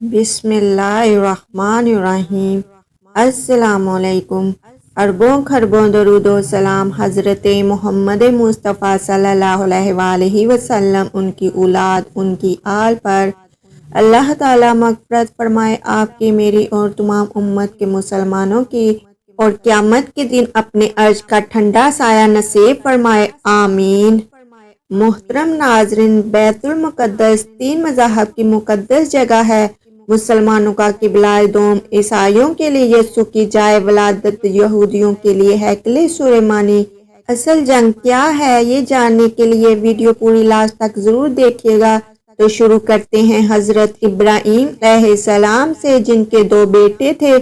بسم اللہ الرحمن الرحیم۔ السلام علیکم۔ اربوں خربوں درود و سلام حضرت محمد مصطفیٰ صلی اللہ علیہ وآلہ وسلم، ان کی اولاد، ان کی آل پر اللہ تعالیٰ مغفرت فرمائے، آپ کی، میری اور تمام امت کے مسلمانوں کی، اور قیامت کے دن اپنے عرش کا ٹھنڈا سایہ نصیب فرمائے، آمین۔ محترم ناظرین، بیت المقدس تین مذاہب کی مقدس جگہ ہے۔ مسلمانوں کا قبلہ دوم، عیسائیوں کے لیے یسوع کی جائے ولادت، یہودیوں کے لیے ہیکل سلیمانی۔ اصل جنگ کیا ہے، یہ جاننے کے لیے ویڈیو پوری لاسٹ تک ضرور دیکھیے گا۔ تو شروع کرتے ہیں حضرت ابراہیم علیہ السلام سے، جن کے دو بیٹے تھے،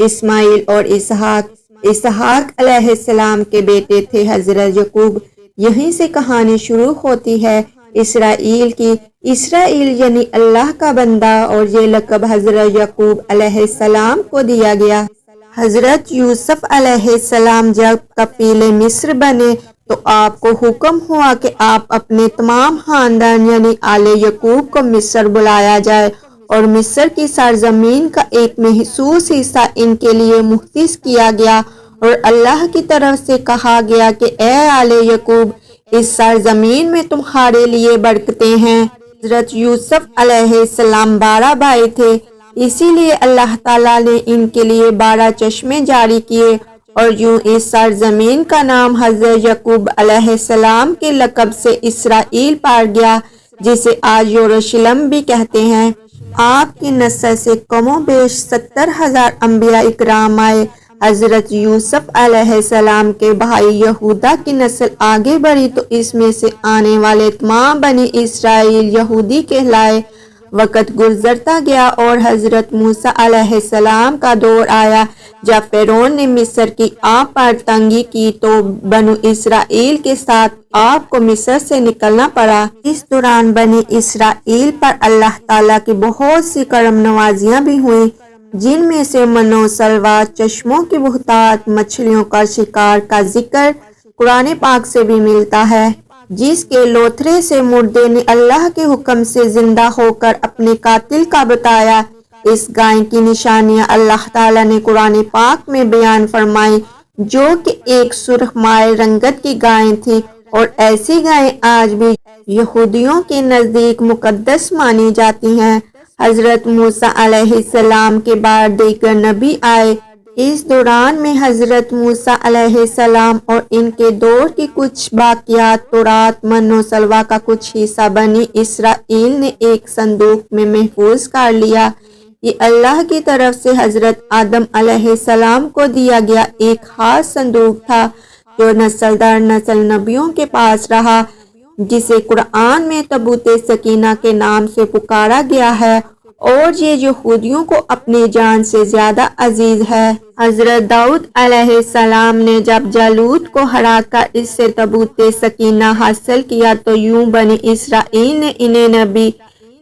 اسماعیل اور اسحاق۔ اسحاق علیہ السلام کے بیٹے تھے حضرت یعقوب۔ یہیں سے کہانی شروع ہوتی ہے اسرائیل کی۔ اسرائیل یعنی اللہ کا بندہ، اور یہ لقب حضرت یعقوب علیہ السلام کو دیا گیا۔ حضرت یوسف علیہ السلام جب کفیل مصر بنے تو آپ کو حکم ہوا کہ آپ اپنے تمام خاندان یعنی آل یعقوب کو مصر بلایا جائے، اور مصر کی سرزمین کا ایک محسوس حصہ ان کے لیے مختص کیا گیا، اور اللہ کی طرف سے کہا گیا کہ اے آل یعقوب، اس سرزمین میں تمہارے لیے برکتیں ہیں۔ حضرت یوسف علیہ السلام 12 بھائی تھے، اسی لیے اللہ تعالیٰ نے ان کے لیے 12 چشمے جاری کیے، اور یوں اس سرزمین کا نام حضرت یعقوب علیہ السلام کے لقب سے اسرائیل پڑ گیا، جسے آج یروشلم بھی کہتے ہیں۔ آپ کی نسل سے کم و بیش 70,000 انبیاء اکرام آئے۔ حضرت یوسف علیہ السلام کے بھائی یہودا کی نسل آگے بڑھی تو اس میں سے آنے والے تمام بنی اسرائیل یہودی کہلائے۔ وقت گزرتا گیا اور حضرت موسیٰ علیہ السلام کا دور آیا۔ جب فرعون نے مصر کی آپ پر تنگی کی تو بنو اسرائیل کے ساتھ آپ کو مصر سے نکلنا پڑا۔ اس دوران بنی اسرائیل پر اللہ تعالیٰ کی بہت سی کرم نوازیاں بھی ہوئیں، جن میں سے من و سلویٰ، چشموں کی بہتات، مچھلیوں کا شکار کا ذکر قرآن پاک سے بھی ملتا ہے، جس کے لوتھڑے سے مردے نے اللہ کے حکم سے زندہ ہو کر اپنے قاتل کا بتایا۔ اس گائے کی نشانیاں اللہ تعالیٰ نے قرآن پاک میں بیان فرمائی، جو کہ ایک سرخ مائل رنگت کی گائے تھی، اور ایسی گائیں آج بھی یہودیوں کے نزدیک مقدس مانی جاتی ہیں۔ حضرت موسیٰ علیہ السلام کے بعد دیگر نبی آئے۔ اس دوران میں حضرت موسیٰ علیہ السلام اور ان کے دور کی کچھ باقیات، تورات، من و سلویٰ کا کچھ حصہ بنی اسرائیل نے ایک صندوق میں محفوظ کر لیا۔ یہ اللہ کی طرف سے حضرت آدم علیہ السلام کو دیا گیا ایک خاص صندوق تھا، جو نسل در نسل نبیوں کے پاس رہا، جسے قرآن میں تابوت سکینہ کے نام سے پکارا گیا ہے، اور یہ یہودیوں کو اپنی جان سے زیادہ عزیز ہے۔ حضرت داؤد علیہ السلام نے جب جالوت کو ہرا کر اس سے تابوت سکینہ حاصل کیا تو یوں بنی اسرائیل نے انہیں نبی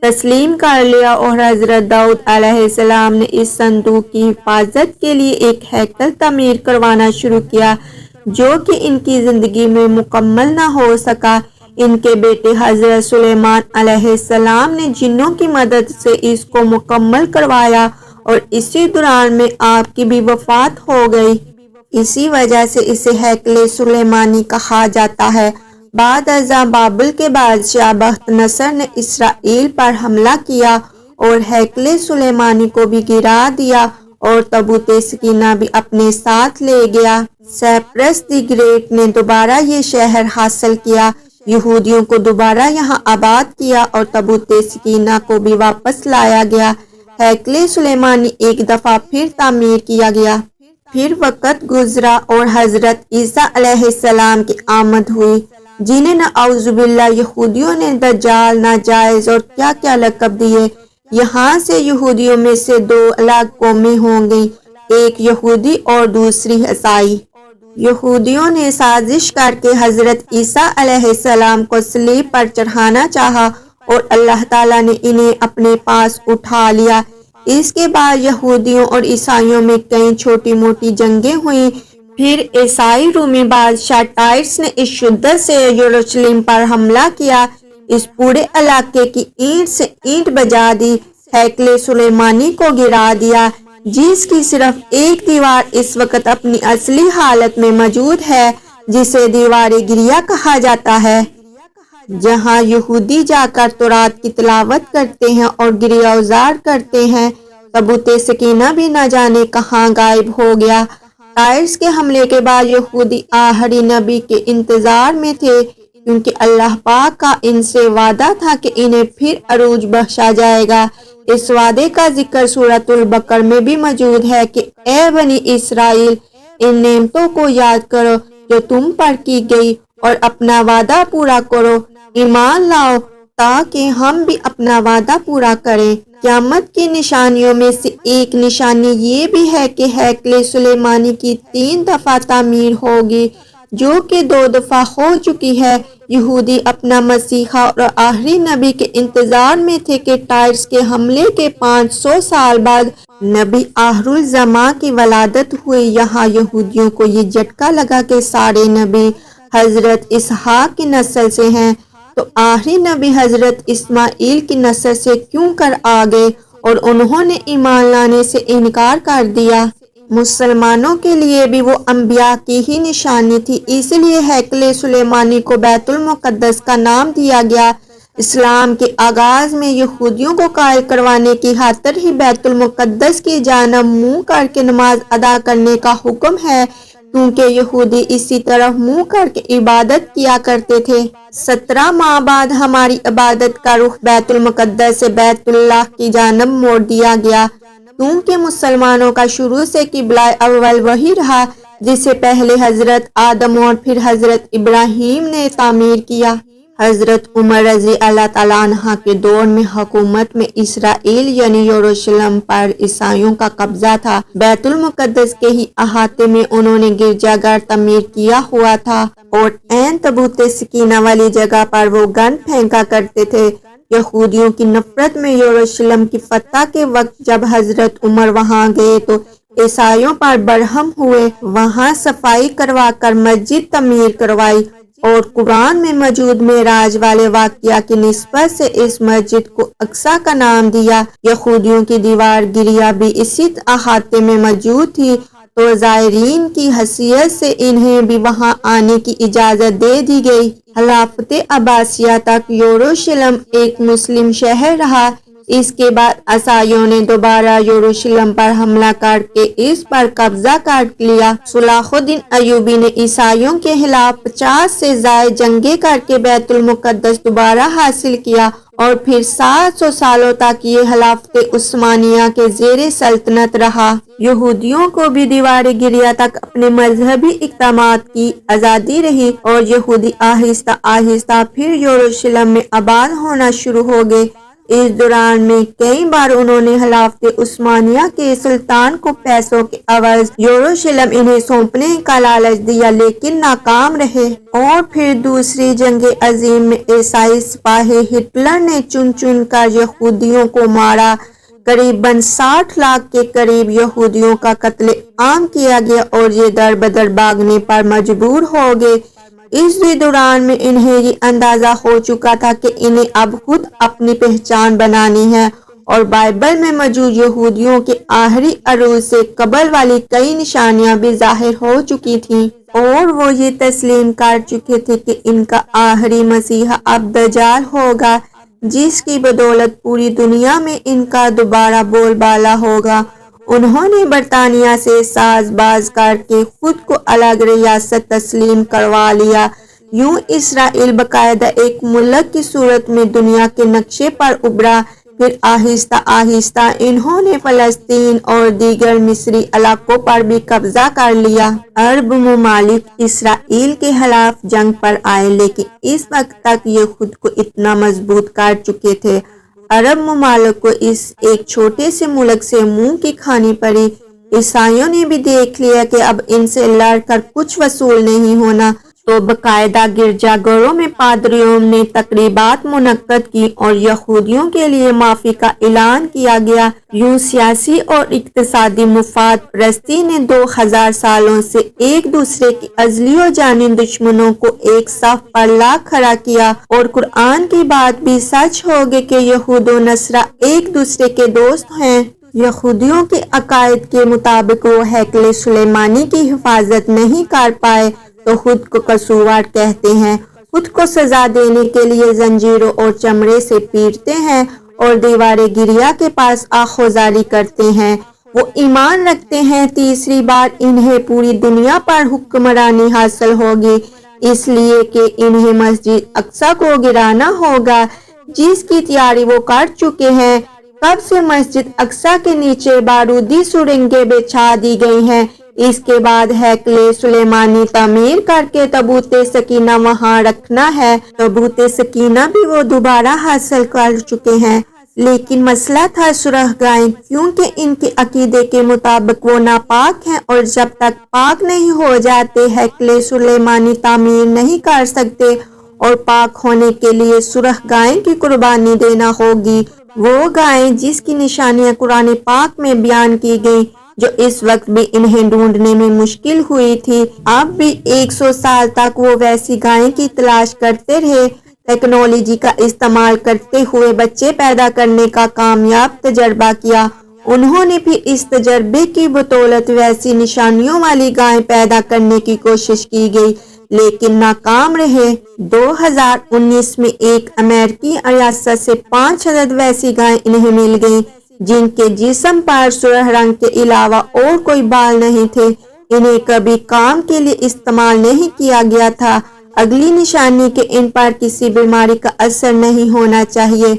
تسلیم کر لیا، اور حضرت داؤد علیہ السلام نے اس صندوق کی حفاظت کے لیے ایک ہیکل تعمیر کروانا شروع کیا، جو کہ ان کی زندگی میں مکمل نہ ہو سکا۔ ان کے بیٹے حضرت سلیمان علیہ السلام نے جنوں کی مدد سے اس کو مکمل کروایا، اور اسی دوران میں آپ کی بھی وفات ہو گئی۔ اسی وجہ سے اسے ہیکل سلیمانی کہا جاتا ہے۔ بعد ازاں بابل کے بادشاہ بخت نصر نے اسرائیل پر حملہ کیا اور ہیکل سلیمانی کو بھی گرا دیا، اور تابوت سکینہ بھی اپنے ساتھ لے گیا۔ سائپرس دی گریٹ نے دوبارہ یہ شہر حاصل کیا، یہودیوں کو دوبارہ یہاں آباد کیا، اور تابوت سکینہ کو بھی واپس لایا گیا۔ ہیکل سلیمانی ایک دفعہ پھر تعمیر کیا گیا۔ پھر وقت گزرا اور حضرت عیسیٰ علیہ السلام کی آمد ہوئی، جنہیں نعوذ باللہ یہودیوں نے دجال، ناجائز اور کیا کیا لقب دیے۔ یہاں سے یہودیوں میں سے 2 الگ قومیں ہوں گئیں، ایک یہودی اور دوسری عیسائی۔ یہودیوں نے سازش کر کے حضرت عیسیٰ علیہ السلام کو صلیب پر چڑھانا چاہا، اور اللہ تعالیٰ نے انہیں اپنے پاس اٹھا لیا۔ اس کے بعد یہودیوں اور عیسائیوں میں کئی چھوٹی موٹی جنگیں ہوئیں۔ پھر عیسائی رومی بادشاہ ٹائرس نے اس شدت سے یروشلم پر حملہ کیا، اس پورے علاقے کی اینٹ سے اینٹ بجا دی۔ ہیکل سلیمانی کو گرا دیا، جس کی صرف ایک دیوار اس وقت اپنی اصلی حالت میں موجود ہے، جسے دیوار گریہ کہا جاتا ہے، جہاں یہودی جا کر تورات کی تلاوت کرتے ہیں اور گریہ وزار کرتے ہیں۔ تابوت سکینہ بھی نہ جانے کہاں غائب ہو گیا۔ ٹائرس کے حملے کے بعد یہودی آخری نبی کے انتظار میں تھے، کیونکہ اللہ پاک کا ان سے وعدہ تھا کہ انہیں پھر عروج بخشا جائے گا۔ اس وعدے کا ذکر سورۃ البقرہ میں بھی موجود ہے کہ اے بنی اسرائیل، ان نعمتوں کو یاد کرو جو تم پر کی گئی اور اپنا وعدہ پورا کرو، ایمان لاؤ تاکہ ہم بھی اپنا وعدہ پورا کریں۔ قیامت کی نشانیوں میں سے ایک نشانی یہ بھی ہے کہ ہیکل سلیمانی کی 3 دفعہ تعمیر ہوگی، جو کہ 2 دفعہ ہو چکی ہے۔ یہودی اپنا مسیحا اور آخری نبی کے انتظار میں تھے کہ ٹائرس کے حملے کے 500 سال بعد نبی آخر الزماں کی ولادت ہوئی۔ یہاں یہودیوں کو یہ جھٹکا لگا کہ سارے نبی حضرت اسحاق کی نسل سے ہیں، تو آخری نبی حضرت اسماعیل کی نسل سے کیوں کر آ گئے، اور انہوں نے ایمان لانے سے انکار کر دیا۔ مسلمانوں کے لیے بھی وہ انبیاء کی ہی نشانی تھی، اس لیے ہیکل سلیمانی کو بیت المقدس کا نام دیا گیا۔ اسلام کے آغاز میں یہودیوں کو قائل کروانے کی خاطر ہی بیت المقدس کی جانب منہ کر کے نماز ادا کرنے کا حکم ہے، کیونکہ یہودی اسی طرف منہ کر کے عبادت کیا کرتے تھے۔ 17 ماہ بعد ہماری عبادت کا رخ بیت المقدس سے بیت اللہ کی جانب موڑ دیا گیا، کیونکہ مسلمانوں کا شروع سے قبلہ اول وہی رہا، جسے پہلے حضرت آدم اور پھر حضرت ابراہیم نے تعمیر کیا۔ حضرت عمر رضی اللہ تعالیٰ عنہ کے دور میں حکومت میں اسرائیل یعنی یروشلم پر عیسائیوں کا قبضہ تھا۔ بیت المقدس کے ہی احاطے میں انہوں نے گرجا گھر تعمیر کیا ہوا تھا، اور عین تابوت سکینہ والی جگہ پر وہ گند پھینکا کرتے تھے۔ یہودیوں کی نفرت میں یروشلم کی فتح کے وقت جب حضرت عمر وہاں گئے تو عیسائیوں پر برہم ہوئے، وہاں صفائی کروا کر مسجد تعمیر کروائی، اور قرآن میں موجود معراج والے واقعہ کی نسبت سے اس مسجد کو اقصیٰ کا نام دیا۔ یہودیوں کی دیوار گریہ بھی اسی احاطے میں موجود تھی، تو زائرین کی حیثیت سے انہیں بھی وہاں آنے کی اجازت دے دی گئی۔ خلافت عباسیہ تک یروشلم ایک مسلم شہر رہا۔ اس کے بعد عیسائیوں نے دوبارہ یروشلم پر حملہ کر کے اس پر قبضہ کر لیا۔ صلاح الدین ایوبی نے عیسائیوں کے خلاف 50 سے زائد جنگیں کر کے بیت المقدس دوبارہ حاصل کیا، اور پھر 700 سالوں تک یہ خلافت عثمانیہ کے زیر سلطنت رہا۔ یہودیوں کو بھی دیوار گریہ تک اپنے مذہبی اقدامات کی آزادی رہی، اور یہودی آہستہ آہستہ پھر یروشلم میں آباد ہونا شروع ہو گئے۔ اس دوران میں کئی بار انہوں نے خلافت عثمانیہ کے سلطان کو پیسوں کے عوض یروشلم انہیں سونپنے کا لالچ دیا، لیکن ناکام رہے۔ اور پھر دوسری جنگ عظیم میں عیسائی سپاہی ہٹلر نے چن چن کر یہودیوں کو مارا۔ قریباً 60 لاکھ کے قریب یہودیوں کا قتل عام کیا گیا، اور یہ در بدر بھاگنے پر مجبور ہو گئے۔ اس دوران میں انہیں یہ اندازہ ہو چکا تھا کہ انہیں اب خود اپنی پہچان بنانی ہے، اور بائبل میں موجود یہودیوں کے آخری عروج سے قبل والی کئی نشانیاں بھی ظاہر ہو چکی تھیں، اور وہ یہ تسلیم کر چکے تھے کہ ان کا آخری مسیحا اب دجال ہوگا، جس کی بدولت پوری دنیا میں ان کا دوبارہ بول بالا ہوگا۔ انہوں نے برطانیہ سے ساز باز کر کے خود کو الگ ریاست تسلیم کروا لیا۔ یوں اسرائیل باقاعدہ ایک ملک کی صورت میں دنیا کے نقشے پر ابھرا۔ پھر آہستہ آہستہ انہوں نے فلسطین اور دیگر مصری علاقوں پر بھی قبضہ کر لیا۔ عرب ممالک اسرائیل کے خلاف جنگ پر آئے، لیکن اس وقت تک یہ خود کو اتنا مضبوط کر چکے تھے۔ عرب ممالک کو اس ایک چھوٹے سے ملک سے منہ کی کھانی پڑی۔ عیسائیوں نے بھی دیکھ لیا کہ اب ان سے لڑ کر کچھ وصول نہیں ہونا، تو باقاعدہ گرجا گھروں میں پادریوں نے تقریبات منعقد کی اور یہودیوں کے لیے معافی کا اعلان کیا گیا۔ یوں سیاسی اور اقتصادی مفاد پرستی نے 2000 سالوں سے ایک دوسرے کی ازلی و جانی دشمنوں کو ایک صف پر لا کھڑا کیا، اور قرآن کی بات بھی سچ ہوگی کہ یہود و نصارہ ایک دوسرے کے دوست ہیں۔ یہودیوں کے عقائد کے مطابق وہ ہیکل سلیمانی کی حفاظت نہیں کر پائے تو خود کو قصوروار کہتے ہیں، خود کو سزا دینے کے لیے زنجیروں اور چمڑے سے پیٹتے ہیں اور دیوار گریا کے پاس آہوازاری کرتے ہیں۔ وہ ایمان رکھتے ہیں تیسری بار انہیں پوری دنیا پر حکمرانی حاصل ہوگی، اس لیے کہ انہیں مسجد اقصی کو گرانا ہوگا جس کی تیاری وہ کر چکے ہیں۔ کب سے مسجد اقصی کے نیچے بارودی سرنگیں بچھا دی گئی ہیں۔ اس کے بعد ہیکل سلیمانی تعمیر کر کے تابوت سکینہ وہاں رکھنا ہے۔ تابوت سکینہ بھی وہ دوبارہ حاصل کر چکے ہیں، لیکن مسئلہ تھا سرخ گائیں، کیونکہ ان کے عقیدے کے مطابق وہ ناپاک ہیں اور جب تک پاک نہیں ہو جاتے ہیکل سلیمانی تعمیر نہیں کر سکتے، اور پاک ہونے کے لیے سرخ گائیں کی قربانی دینا ہوگی، وہ گائیں جس کی نشانیاں قرآن پاک میں بیان کی گئی، جو اس وقت بھی انہیں ڈھونڈنے میں مشکل ہوئی تھی۔ اب بھی 100 سال تک وہ ویسی گائیں کی تلاش کرتے رہے، ٹیکنالوجی کا استعمال کرتے ہوئے بچے پیدا کرنے کا کامیاب تجربہ کیا۔ انہوں نے پھر اس تجربے کی بدولت ویسی نشانیوں والی گائیں پیدا کرنے کی کوشش کی گئی، لیکن ناکام رہے۔ 2019 میں ایک امریکی ریاست سے 5 عدد ویسی گائیں انہیں مل گئیں جن کے جسم پر سرخ رنگ کے علاوہ اور کوئی بال نہیں تھے۔ انہیں کبھی کام کے لیے استعمال نہیں کیا گیا تھا۔ اگلی نشانی کہ ان پر کسی بیماری کا اثر نہیں ہونا چاہیے۔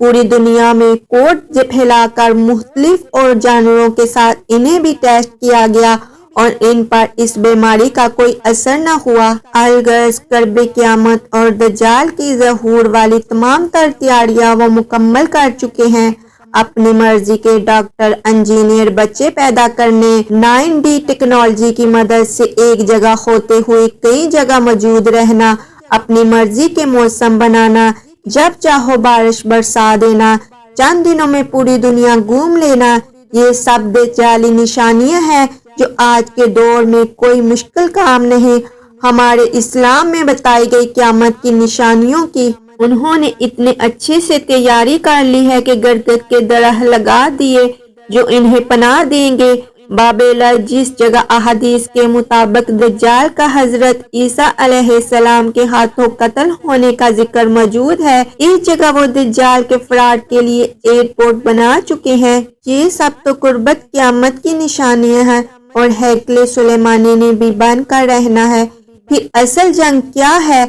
پوری دنیا میں کوٹ پھیلا کر مختلف اور جانوروں کے ساتھ انہیں بھی ٹیسٹ کیا گیا اور ان پر اس بیماری کا کوئی اثر نہ ہوا۔ الغرض قرب قیامت اور دجال کی ظہور والی تمام تر تیاریاں وہ مکمل کر چکے ہیں۔ اپنی مرضی کے ڈاکٹر، انجینئر، بچے پیدا کرنے، 9D ٹیکنالوجی کی مدد سے ایک جگہ ہوتے ہوئے کئی جگہ موجود رہنا، اپنی مرضی کے موسم بنانا، جب چاہو بارش برسا دینا، چند دنوں میں پوری دنیا گھوم لینا، یہ سب دجالی نشانیاں ہیں جو آج کے دور میں کوئی مشکل کام نہیں۔ ہمارے اسلام میں بتائی گئی قیامت کی نشانیوں کی انہوں نے اتنے اچھے سے تیاری کر لی ہے کہ گرگد کے درخت لگا دیے جو انہیں پناہ دیں گے۔ بابل، جس جگہ احادیث کے مطابق دجال کا حضرت عیسیٰ علیہ السلام کے ہاتھوں قتل ہونے کا ذکر موجود ہے، اس جگہ وہ دجال کے فرار کے لیے ایئرپورٹ بنا چکے ہیں۔ یہ سب تو قربت قیامت کی نشانیاں ہیں اور ہیکل سلیمانی نے بھی بن کر رہنا ہے۔ پھر اصل جنگ کیا ہے؟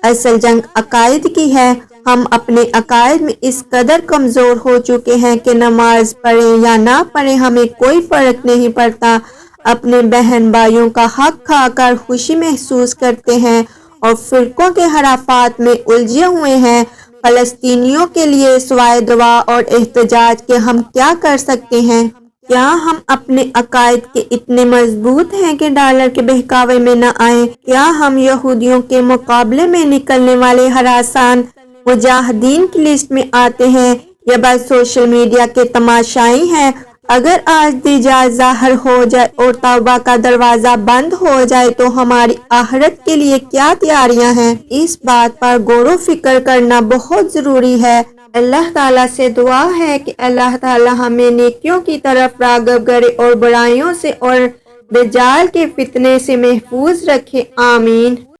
اصل جنگ عقائد کی ہے۔ ہم اپنے عقائد میں اس قدر کمزور ہو چکے ہیں کہ نماز پڑھیں یا نہ پڑھیں ہمیں کوئی فرق نہیں پڑتا، اپنے بہن بھائیوں کا حق کھا کر خوشی محسوس کرتے ہیں اور فرقوں کے خرافات میں الجھے ہوئے ہیں۔ فلسطینیوں کے لیے سوائے دعا اور احتجاج کے ہم کیا کر سکتے ہیں؟ کیا ہم اپنے عقائد کے اتنے مضبوط ہیں کہ ڈالر کے بہکاوے میں نہ آئیں؟ کیا ہم یہودیوں کے مقابلے میں نکلنے والے ہراسان مجاہدین کی لسٹ میں آتے ہیں یا بس سوشل میڈیا کے تماشائی ہیں؟ اگر آج دجال ظاہر ہو جائے اور توبہ کا دروازہ بند ہو جائے تو ہماری آخرت کے لیے کیا تیاریاں ہیں؟ اس بات پر غور و فکر کرنا بہت ضروری ہے۔ اللہ تعالیٰ سے دعا ہے کہ اللہ تعالیٰ ہمیں نیکیوں کی طرف راغب کرے اور برائیوں سے اور دجال کے فتنے سے محفوظ رکھے، آمین۔